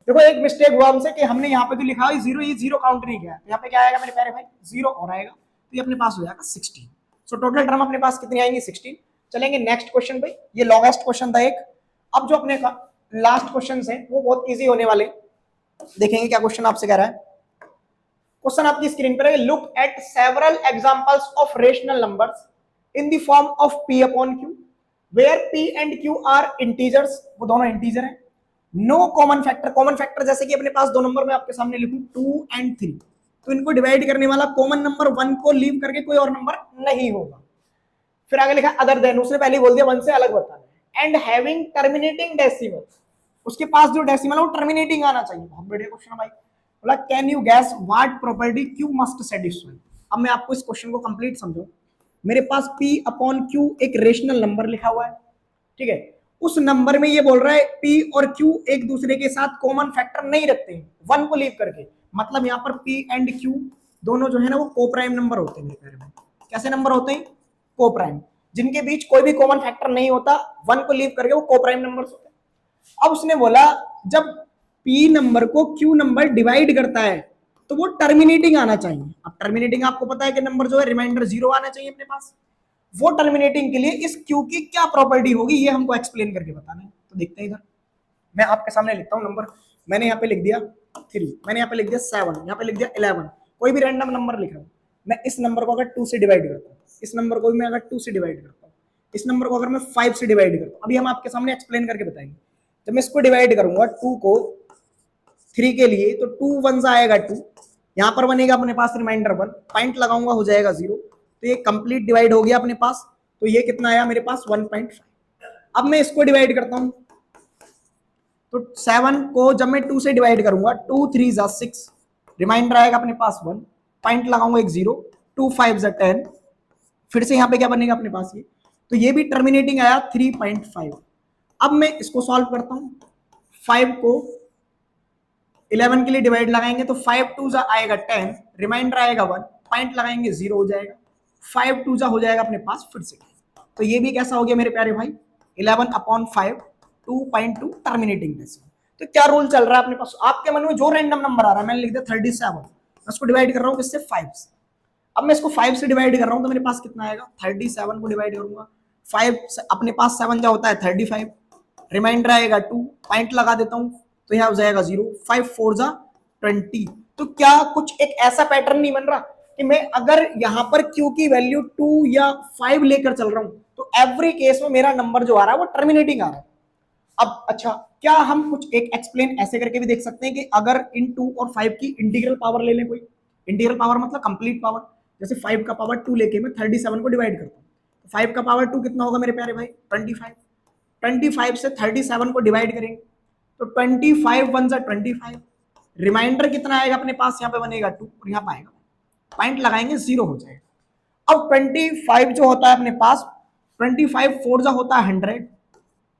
देखो एक मिस्टेक हुआ हमसे कि हमने यहाँ पे जो लिखा है जीरो, ये जीरो काउंट नहीं किया, यहाँ पे क्या आएगा मेरे प्यारे भाई जीरो और आएगा, तो ये अपने पास हो जाएगा 16। सो टोटल टर्म अपने पास कितनी आएंगी 16। चलेंगे नेक्स्ट क्वेश्चन भाई, ये लॉन्गेस्ट क्वेश्चन था एक। अब जो अपने लास्ट क्वेश्चन है वो बहुत ईजी होने वाले, देखेंगे क्या क्वेश्चन आपसे कह रहा है। क्वेश्चन आपकी स्क्रीन पर है, look at several examples of rational numbers in the form of p upon q where p and q are integers, वो दोनों इंटीजर हैं। No common factor, common factor जैसे कि अपने पास दो नंबर में आपके सामने लिखूं 2 एंड 3, तो इनको डिवाइड करने वाला कॉमन नंबर 1 को लीव करके कोई और नंबर नहीं होगा। फिर आगे लिखा अदर देन, उसने पहले बोल दिया 1 से अलग बताना है। एंड हैविंग टर्मिनेटिंग डेसिमल, उसके पास जो डेसिमल है वो टर्मिनेटिंग आना चाहिए। बहुत बढ़िया क्वेश्चन है भाई। बोला can you gas what property Q must satisfy. अब मैं आपको इस क्वेश्चन को कंप्लीट समझाऊं। मेरे पास p अपॉन q एक रेशनल नंबर लिखा हुआ है, ठीक है। उस नंबर में ये बोल रहा है p और q एक दूसरे के साथ कॉमन फैक्टर नहीं रखते हैं, 1 को लीव करके। मतलब यहाँ पर p एंड q दोनों जो है ना वो को प्राइम नंबर होते हैं मेरे प्यारे भाई। कैसे नंबर होते हैं? को प्राइम, जिनके बीच कोई भी कॉमन फैक्टर नहीं होता, 1 को लीव करके वो को प्राइम नंबर्स होते हैं। अब उसने बोला जब p नंबर को q नंबर डिवाइड करता है तो वो टर्मिनेटिंग आना चाहिए। अब टर्मिनेटिंग आपको पता है कि नंबर जो है रिमाइंडर 0 आना चाहिए अपने पास। वो टर्मिनेटिंग के लिए इस q की क्या प्रॉपर्टी होगी ये हमको एक्सप्लेन करके बताना है। तो देखते हैं इधर, मैं आपके सामने लिखता हूं नंबर। मैंने यहाँ पे लिख दिया 3, मैंने यहाँ पे लिख दिया 7, यहाँ पे लिख दिया 11, कोई भी रैंडम नंबर लिख रहा हूँ। मैं इस नंबर को अगर 2 से डिवाइड करता हूँ, इस नंबर को भी मैं अगर 2 से डिवाइड करता हूँ, इस नंबर को अगर मैं 5 से डिवाइड करता हूँ, अभी हम आपके सामने एक्सप्लेन करके बताएंगे। जब मैं इसको डिवाइड करूंगा 2 को 3 के लिए, तो 2 1 आएगा 2, यहाँ पर बनेगा अपने पास रिमाइंडर 1, पॉइंट लगाऊंगा हो जाएगा 0, तो ये कंप्लीट डिवाइड हो गया अपने पास। तो ये कितना आया मेरे पास 1.5। अब मैं इसको डिवाइड करता हूं, तो 7 को जब मैं 2 से डिवाइड करूंगा 2 3 जा 6, रिमाइंडर आएगा अपने पास 1, पॉइंट लगाऊंगा एक 0, 2 5 जा 10, फिर से यहाँ पे क्या बनेगा अपने पास ये, तो ये भी टर्मिनेटिंग आया 3.5। अब मैं इसको सॉल्व करता हूं, 5 को 11 के लिए डिवाइड लगाएंगे तो 5 2 जा आएगा 10, रिमाइंडर आएगा 1, पॉइंट लगाएंगे 0 हो जाएगा, 5 2 जा हो जाएगा अपने पास फिर से। तो ये भी कैसा हो गया मेरे प्यारे भाई 11/5 2.2 टर्मिनेटिंग डेसिमल। तो क्या रूल चल रहा है अपने पास, आपके मन में जो रैंडम नंबर आ रहा है, मैंने लिख दिया 37, मैं उसको डिवाइड कर रहा हूँ किससे 5 से। अब मैं इसको 5 से डिवाइड कर रहा हूँ तो मेरे पास कितना आएगा 37 को डिवाइड करूंगा 5 से, अपने पास 7 जा होता है 35, रिमाइंडर आएगा 2, पॉइंट लगा देता हूँ तो यह हो जाएगा 0, 5 4 जा 20। तो क्या कुछ एक ऐसा पैटर्न नहीं बन रहा कि मैं अगर यहां पर q की वैल्यू 2 या 5 लेकर चल रहा हूं तो एवरी केस में मेरा नंबर जो आ रहा है वो टर्मिनेटिंग आ रहा है। अब अच्छा, क्या हम कुछ एक एक्सप्लेन ऐसे करके भी देख सकते हैं कि अगर इन 2 और 5 की इंटीग्रल पावर ले लें, कोई इंटीग्रल पावर मतलब कंप्लीट पावर, जैसे 5 का पावर 2 लेके मैं 37 को डिवाइड करता हूँ, तो 5 का पावर 2 कितना होगा मेरे प्यारे भाई 25, 25 से 37 को डिवाइड करेंगे तो 25 1 जा 25, रिमाइंडर कितना आएगा अपने पास, यहाँ पे बनेगा 2 और यहाँ पे आएगा, पॉइंट लगाएंगे 0 हो जाएगा। अब 25 जो होता है अपने पास 25 4 जा होता है 100,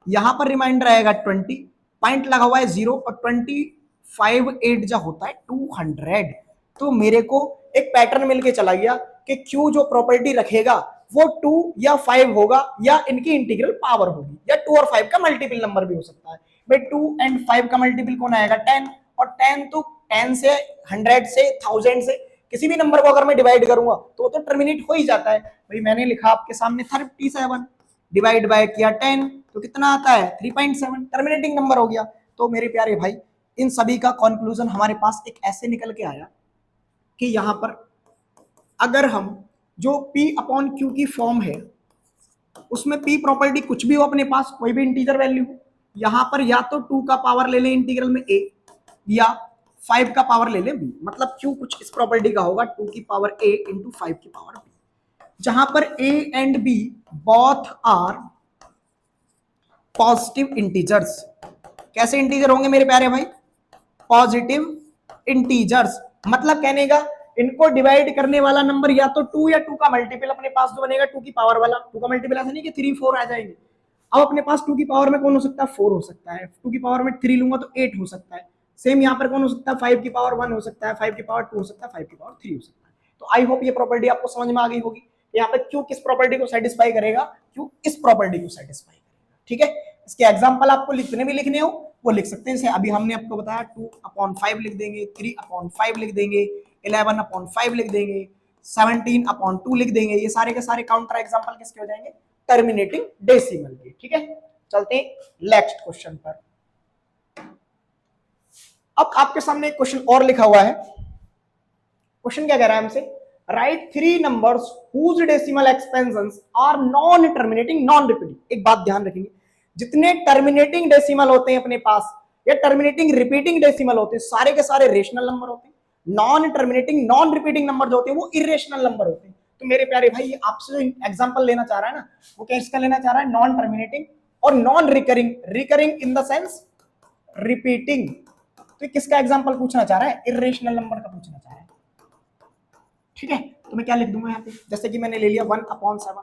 यहां पर रिमाइंडर आएगा 20, पॉइंट लगा हुआ है 0 और 25 8 जा होता है 200। तो मेरे को एक पैटर्न मिलके चला गया कि Q जो प्रॉपर्टी रखेगा वो 2 या 5 होगा या इनकी इंटीग्रल पावर होगी, या 2 और 5 का मल्टीपल नंबर भी हो सकता है। भाई 2 एंड 5 का मल्टीपल कौन आएगा 10, और 10 तो 10 से 100 से 1000 से किसी भी नंबर को अगर मैं डिवाइड करूंगा तो वो तो टर्मिनेट हो ही जाता है। भाई मैंने लिखा आपके सामने 37 डिवाइड बाय किया 10 तो कितना आता है 3.7, टर्मिनेटिंग नंबर हो गया। तो मेरे प्यारे भाई इन सभी का कंक्लूजन हमारे पास एक ऐसे निकल के आया कि यहां पर अगर हम जो p अपॉन q की फॉर्म है उसमें p प्रॉपर्टी कुछ भी हो अपने पास, कोई भी इंटीजर वैल्यू, यहां पर या तो 2 का पावर ले लें इंटीग्रल में a या 5 का पावर ले लें b, मतलब q कुछ इस प्रॉपर्टी का होगा 2 की पावर a इंटू 5 की पावर b, जहां पर a and b both are positive integers. कैसे इंटीजर होंगे मेरे प्यारे भाई, पॉजिटिव इंटीजर्स, मतलब कहने का इनको डिवाइड करने वाला नंबर या तो 2 या 2 का मल्टीपल अपने पास जो बनेगा 2 की पावर वाला, 2 का मल्टीपल ऐसा नहीं कि 3 4 आ जाएंगे। अब अपने पास 2 की पावर में कौन हो सकता है 4 हो सकता है, 2 की पावर में 3 लूंगा तो 8 हो सकता है, सेम यहाँ पर कौन हो सकता है 5 की पावर 1 हो सकता है, 5 की पावर 2 हो सकता है, 5 की पावर 3 हो सकता है। तो आई होप ये प्रॉपर्टी आपको समझ में आ गई होगी, यहाँ पे क्यों किस प्रॉपर्टी को सेटिस्फाई करेगा, क्यों इस प्रॉपर्टी को सेटिस्फाई करेगा। ठीक है, इसके एग्जांपल आपको लिखने भी लिखने हो वो लिख सकते हैं। अभी हमने आपको बताया 2/5 लिख देंगे, 3/5 लिख देंगे, 11/5 लिख देंगे, 17/2 लिख देंगे, ये सारे के सारे काउंटर एग्जांपल किसके हो जाएंगे टर्मिनेटिंग डेसिमल के। ठीक है, चलते हैं नेक्स्ट क्वेश्चन पर। अब आपके सामने एक क्वेश्चन और लिखा हुआ है। क्वेश्चन क्या कह रहा है हमसे, write three numbers whose decimal expansions are non terminating non repeating. एक बात ध्यान रखेंगे, जितने टर्मिनेटिंग डेसिमल होते हैं अपने पास या टर्मिनेटिंग रिपीटिंग डेसिमल होते हैं, सारे के सारे रेशनल नंबर होते हैं। Non terminating non repeating number जो होते हैं वो इरेशनल नंबर होते हैं। तो मेरे प्यारे भाई, ये आपसे जो एग्जांपल लेना चाह रहा है ना, वो क्या इसका लेना चाह रहा है, नॉन टर्मिनेटिंग और non recurring. Recurring in the sense repeating. तो किसका एग्जांपल पूछना चाह रहा है, इरेशनल नंबर का पूछना चाह रहा है। ठीक है, तो मैं क्या लिख दूंगा यहाँ पे, जैसे कि मैंने ले लिया 1/7।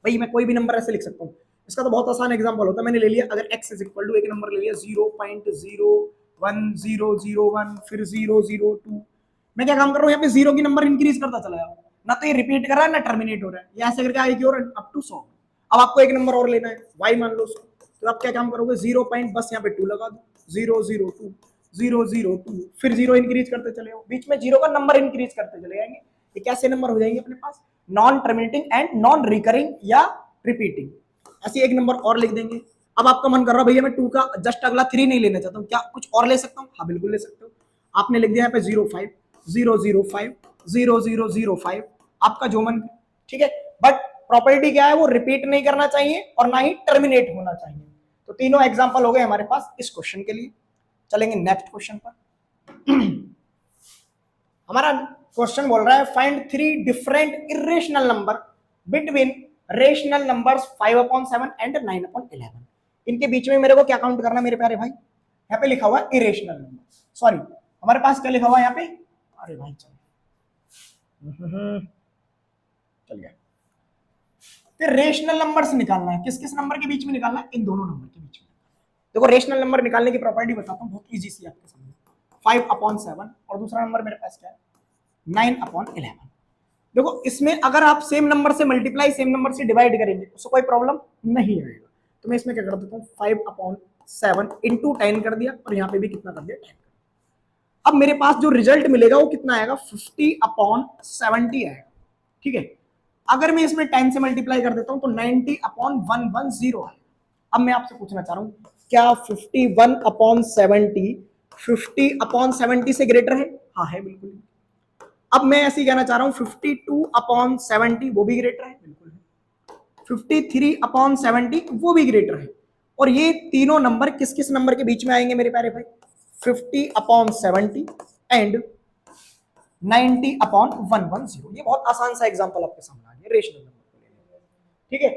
भाई मैं कोई भी नंबर ऐसे लिख सकता हूँ, इसका तो बहुत आसान एग्जांपल होता है। मैंने ले लिया, अगर x इज इक्वल टू एक नंबर ले लिया 0.01001, फिर 002। मैं क्या काम कर रहा हूँ यहाँ पे, जीरो की नंबर इंक्रीज करता चला जाऊँ, ना तो ये रिपीट कर रहा है ना टर्मिनेट हो रहा है, ये ऐसे करके आएगी और अप टू 100। अब आपको एक नंबर और लेना है, y मान लो उसको, तो आप क्या काम करोगे, 0 पॉइंट बस यहाँ पे 2 लगा दो, 002 002, फिर जीरो इंक्रीज करते चले जाओ, बीच में जीरो का नंबर इंक्रीज करते चले जाएंगे। ये कैसे नंबर हो जाएंगे अपने पास, non terminating and non recurring या रिपीटिंग। ऐसे एक नंबर और लिख देंगे। अब आपका मन कर रहा है भैया मैं 2 का जस्ट अगला 3 नहीं लेना चाहता हूँ, क्या कुछ और ले सकता हूँ? हाँ बिल्कुल ले सकते हो। आपने लिख दिया यहाँ पे 05 005 0005, आपका जो मन, ठीक है। बट प्रॉपर्टी क्या है, वो रिपीट नहीं करना चाहिए और ना ही टर्मिनेट होना चाहिए। तो तीनों एग्जाम्पल हो गए हमारे पास इस क्वेश्चन के लिए। चलेंगे नेक्स्ट क्वेश्चन पर। हमारा क्वेश्चन बोल रहा है find 3 different irrational number between rational numbers 5/7 and 9/11। इनके बीच में मेरे को क्या काउंट करना है मेरे प्यारे भाई, यहाँ पे लिखा हुआ है इरेशनल नंबर, सॉरी हमारे पास क्या लिखा हुआ है यहाँ पे, अरे भाई चल गया। फिर रेशनल नंबर्स निकालना है, किस किस नंबर के बीच में निकालना है, इन दोनों नंबर के बीच में। देखो रेशनल नंबर निकालने की प्रॉपर्टी बताता हूँ, बहुत इजी सी आपके सामने। 5/7 और दूसरा नंबर मेरे पास क्या है, 9/11। देखो इसमें अगर आप सेम नंबर से मल्टीप्लाई सेम नंबर से डिवाइड करेंगे उसको कोई प्रॉब्लम नहीं आएगा। तो मैं इसमें क्या कर देता हूँ, 5/7 इंटू 10 कर दिया और यहाँ पे भी कितना कर दिया, 10। अब मेरे पास जो रिजल्ट मिलेगा वो कितना आएगा, 50/70 आएगा। ठीक है, अगर मैं इसमें 10 से मल्टीप्लाई कर देता हूँ तो 90/110 आएगा। अब मैं आपसे पूछना चाह रहा हूँ, क्या 51/70 50/70 से ग्रेटर है? हाँ है, बिल्कुल। अब मैं ऐसे ही कहना चाह रहा हूं 52/70 वो भी ग्रेटर है, बिल्कुल है। 53/70 वो भी ग्रेटर है। और ये तीनों नंबर किस किस नंबर के बीच में आएंगे मेरे प्यारे भाई, 50/70 एंड 90/110। ये बहुत आसान सा एग्जांपल आपके सामने आ गया रेशनल नंबर को लेने। ठीक है,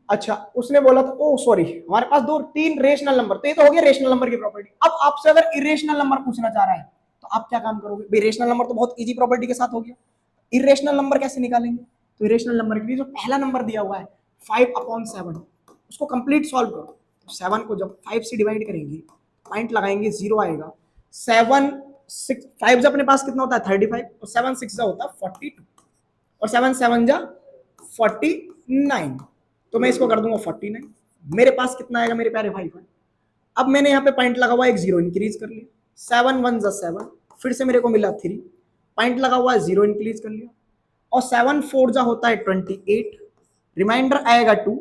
अच्छा उसने बोला था, ओ सॉरी हमारे पास 2-3 रेशनल नंबर, तो ये तो हो गया रेशनल नंबर की प्रॉपर्टी। अब आपसे अगर इरेशनल नंबर पूछना चाह रहा है तो आप क्या काम करोगे भाई, रेशनल नंबर तो बहुत इजी प्रॉपर्टी के साथ हो गया, इरेशनल नंबर कैसे निकालेंगे? तो इरेशनल नंबर के लिए जो पहला नंबर दिया हुआ है 5/7 उसको कंप्लीट सॉल्व करो। तो 7 को जब 5 से डिवाइड करेंगे, पॉइंट लगाएंगे, 0 आएगा। 7 6 5 अपने पास कितना होता है 35, और 7 6 होता है 42, और 7 7 49। तो मैं इसको कर दूंगा 49। मेरे पास कितना आएगा मेरे प्यारे भाई? अब मैंने यहाँ पे पॉइंट लगा हुआ है, एक 0 इंक्रीज कर लिया, 7 1 7, फिर से मेरे को मिला 3, पॉइंट लगा हुआ है 0 इंक्रीज कर लिया, और 7 4 होता है 28, रिमाइंडर आएगा 2,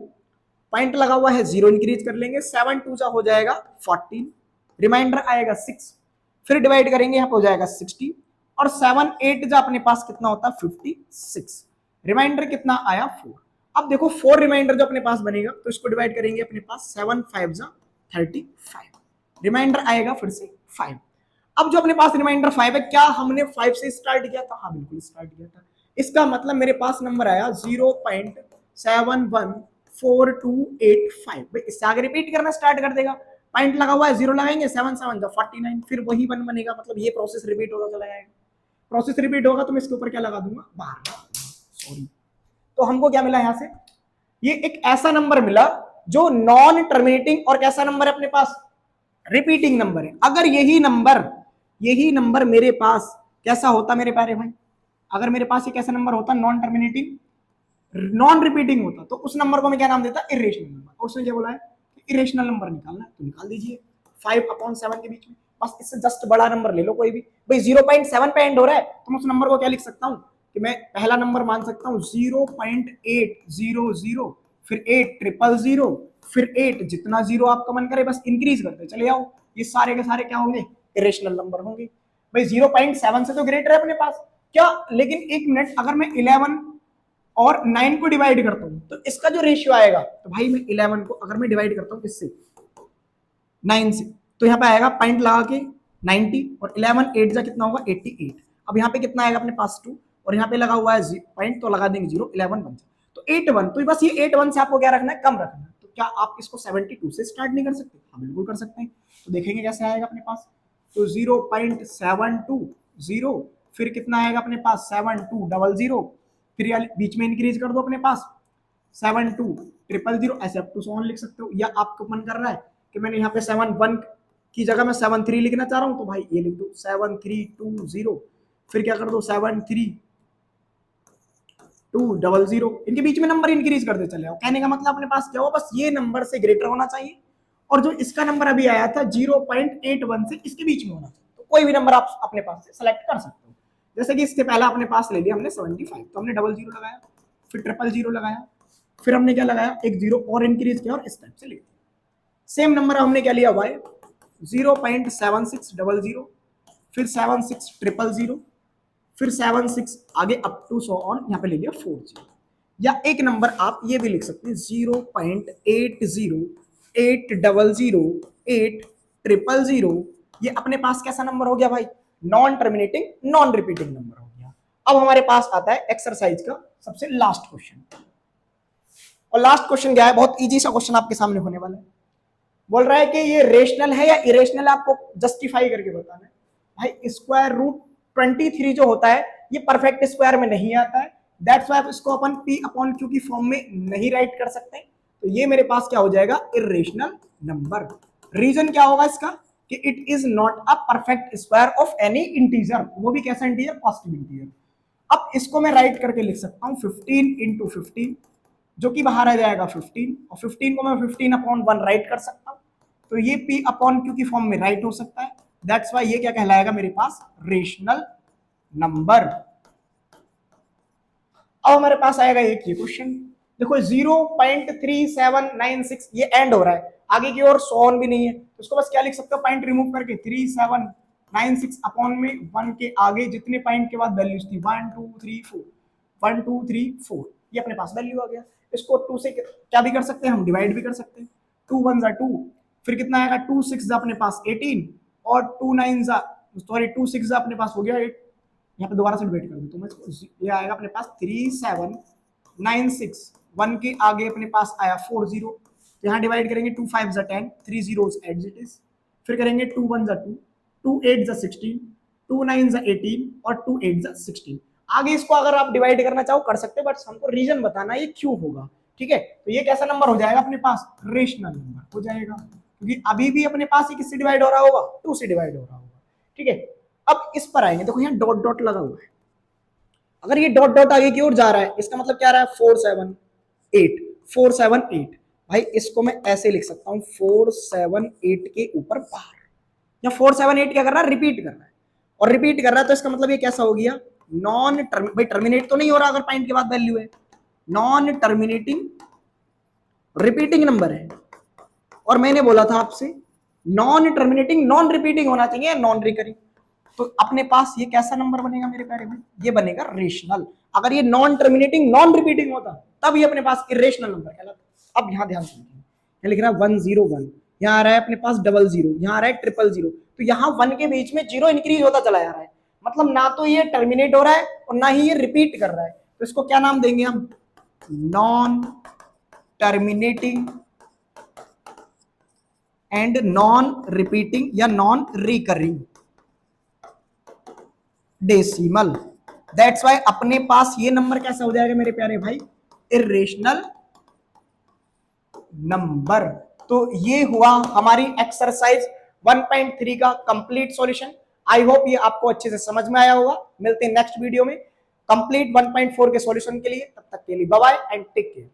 पॉइंट लगा हुआ है 0 इंक्रीज कर लेंगे, 7 2 हो जाएगा 14, रिमाइंडर आएगा 6, फिर डिवाइड करेंगे यहाँ पे हो जाएगा 60, और 7 8 अपने पास कितना होता है 56, रिमाइंडर कितना आया 4। अब देखो 4 रिमाइंडर जो अपने पास बनेगा तो इसको डिवाइड करेंगे अपने पास, 7 5 35, रिमाइंडर आएगा फिर से 5। अब जो अपने पास रिमाइंडर 5 है, क्या हमने 5 से स्टार्ट किया था? हाँ बिल्कुल स्टार्ट किया था। इसका मतलब मेरे पास नंबर आया 0.714285। इससे आगे रिपीट करना स्टार्ट कर देगा, पॉइंट लगा हुआ है 0 लगाएंगे, 7 7 49, फिर वही 1 बनेगा, मतलब ये प्रोसेस रिपीट होगा चला जाएगा। प्रोसेस रिपीट होगा तो मैं इसके ऊपर क्या लगा दूंगा, 12, सॉरी। तो हमको क्या मिला यहाँ से, ये एक ऐसा नंबर मिला जो नॉन टर्मिनेटिंग और कैसा नंबर है अपने पास, रिपीटिंग नंबर है। अगर यही नंबर मेरे पास कैसा होता मेरे प्यारे भाई, अगर मेरे पास ये कैसा नंबर होता, नॉन टर्मिनेटिंग नॉन रिपीटिंग होता, तो उस नंबर को मैं क्या नाम देता, इरेशनल नंबर। उसने क्या बोला है, इरेशनल नंबर निकालना है तो निकाल दीजिए 5/7 के बीच में, बस इससे जस्ट बड़ा नंबर ले लो कोई भी। भाई 0.7 पे एंड हो रहा है तो मैं उस नंबर को क्या लिख सकता हूँ कि मैं पहला नंबर मान सकता हूँ 0.800, फिर 800, फिर 8, जितना जीरो आपका मन करे बस इंक्रीज करते चले आओ, ये सारे के सारे क्या होंगे, इरेशनल नंबर होंगे। भाई 0.7 से तो ग्रेटर है अपने पास, क्या, लेकिन एक मिनट, अगर मैं 11 और 9 को डिवाइड करता हूं तो इसका जो रेशियो आएगा, तो भाई मैं 11 को अगर मैं डिवाइड करता हूं किससे, 9 से, तो यहाँ पे आएगा पॉइंट लगा के 90, और 11 8 जा कितना होगा 88। अब यहाँ पे कितना आएगा अपने पास 2, और यहाँ पे लगा हुआ है पॉइंट, तो लगा देंगे 0, 11 बन जाए तो 81। तो बस ये 81 से आपको क्या रखना है, कम रखना है। तो क्या आप इसको 72 से स्टार्ट नहीं कर सकते? हाँ बिल्कुल कर सकते हैं। तो देखेंगे कैसे आएगा अपने पास। तो 0.720, फिर कितना आएगा अपने पास 7200, फिर बीच में इंक्रीज कर दो अपने पास 7200, ऐसे अप टू सो ऑन लिख सकते हो। या आपको मन कर रहा है कि मैंने यहाँ पे 71 की जगह मैं 73 लिखना चाह रहा हूँ, तो भाई ये लिख दो 7320, फिर क्या कर दो 73200, इनके बीच में नंबर इंक्रीज करते चले आओ। कहने का मतलब अपने पास क्या हो, बस ये नंबर से ग्रेटर होना चाहिए, और जो इसका नंबर अभी आया था 0.81 से इसके बीच में होना चाहिए। तो कोई भी नंबर आप अपने पास से सेलेक्ट कर सकते हो। जैसे कि इससे पहला अपने पास ले लिया हमने 75, तो हमने 00 लगाया, फिर 000 लगाया, फिर हमने क्या लगाया, एक 0 और इंक्रीज किया और इस टाइप से लिख दिया। सेम नंबर हमने क्या लिया y 0.7600, फिर 76000, फिर 76 आगे अप टू सो ऑन, यहाँ पे ले लिया 40। या एक नंबर आप ये भी लिख सकते हैं 0.808008000, ये अपने पास कैसा नंबर हो गया भाई, non terminating non repeating number हो गया। अब हमारे पास आता है एक्सरसाइज का सबसे लास्ट क्वेश्चन, और लास्ट क्वेश्चन क्या है, बहुत इजी सा क्वेश्चन आपके सामने होने वाला है। बोल रहा है कि ये रेशनल है या इरेशनल, आपको जस्टिफाई करके बताना है। भाई स्क्वायर रूट 23 जो होता है ये परफेक्ट स्क्वायर में नहीं आता है, दैट्स वाई इसको अपन p अपॉन q की फॉर्म में नहीं राइट कर सकते। तो ये मेरे पास क्या हो जाएगा, इरेशनल नंबर। रीजन क्या होगा इसका, कि it is not a perfect square of any integer, वो भी कैसा इंटीजर, पॉजिटिव इंटीजर। अब इसको मैं राइट करके लिख सकता हूँ 15 इंटू 15, जो कि बाहर आ जाएगा 15, और 15 को मैं 15 अपॉन 1 राइट कर सकता हूँ, तो ये p अपॉन q की फॉर्म में राइट हो सकता है। दैट्स वाई ये क्या कहलाएगा मेरे पास, रेशनल नंबर। अब हमारे पास आएगा एक ये क्वेश्चन, देखो 0.3796 ये एंड हो रहा है, आगे की ओर 100 भी नहीं है, तो उसको बस क्या लिख सकते हो, पॉइंट रिमूव करके 3796 अपॉन में 1 के आगे जितने पॉइंट के बाद वैल्यूज थी 1 2 3 4, 1 2 3 4, ये अपने पास वैल्यू आ गया। इसको 2 से क्या भी कर सकते हैं हम, डिवाइड भी कर सकते हैं। 2 1 जा 2, फिर कितना आएगा 2 6 जा अपने पास 18, और 2 9 जा, सॉरी 2 6 जा अपने पास हो गया 8, यहाँ पे दोबारा से डिवाइड कर दूं तो मैं ये आएगा अपने पास 3796, 1 के आगे अपने पास आया 40, तो यहाँ डिवाइड करेंगे 2 5 जा 10, 3 zeros एज इट इज, फिर करेंगे 2 1 जा 2, 2 8 जा 16, 2 9 जा 18, और 2 8 जा 16। आगे इसको अगर आप डिवाइड करना चाहो कर सकते, बट हमको रीजन बताना ये क्यों होगा, ठीक है। तो ये कैसा नंबर हो जाएगा अपने पास, रेशनल नंबर हो जाएगा, क्योंकि अभी भी अपने पास ये किससे डिवाइड हो रहा होगा, 2 से डिवाइड हो रहा होगा, ठीक है। अब इस पर आएंगे, देखो यहाँ डॉट डॉट लगा हुआ है, अगर ये डॉट डॉट आगे की ओर जा रहा है इसका मतलब क्या रहा है, 478 478। भाई इसको मैं ऐसे लिख सकता हूँ 478 के ऊपर बाहर, या 478 क्या कर रहा है, रिपीट कर रहा है, और रिपीट कर रहा है तो इसका मतलब ये कैसा हो गया, नॉन भाई टर्मिनेट तो नहीं हो रहा अगर पॉइंट के बाद वैल्यू है, नॉन टर्मिनेटिंग रिपीटिंग नंबर है। और मैंने बोला था आपसे नॉन टर्मिनेटिंग नॉन रिपीटिंग होना चाहिए, नॉन रिकरिंग। तो अपने पास ये कैसा नंबर बनेगा मेरे प्यारे भाई, ये बनेगा रेशनल। अगर ये नॉन टर्मिनेटिंग नॉन रिपीटिंग होता तब ये अपने पास इरेशनल नंबर कहलाता। अब यहाँ ध्यान से लिख रहा है 101, यहाँ आ रहा है अपने पास 00, यहाँ आ रहा है 000, तो यहाँ 1 के बीच में 0 इंक्रीज होता चला जा रहा है, मतलब ना तो ये टर्मिनेट हो रहा है और ना ही ये रिपीट कर रहा है। तो इसको क्या नाम देंगे हम, non terminating and non repeating या non recurring decimal. That's why अपने पास ये नंबर कैसा हो जाएगा मेरे प्यारे भाई, इरेशनल नंबर। तो ये हुआ हमारी एक्सरसाइज 1.3 का कंप्लीट सॉल्यूशन। आई होप ये आपको अच्छे से समझ में आया होगा। मिलते हैं नेक्स्ट वीडियो में कंप्लीट 1.4 के सॉल्यूशन के लिए, तब तक के लिए bye bye and take care.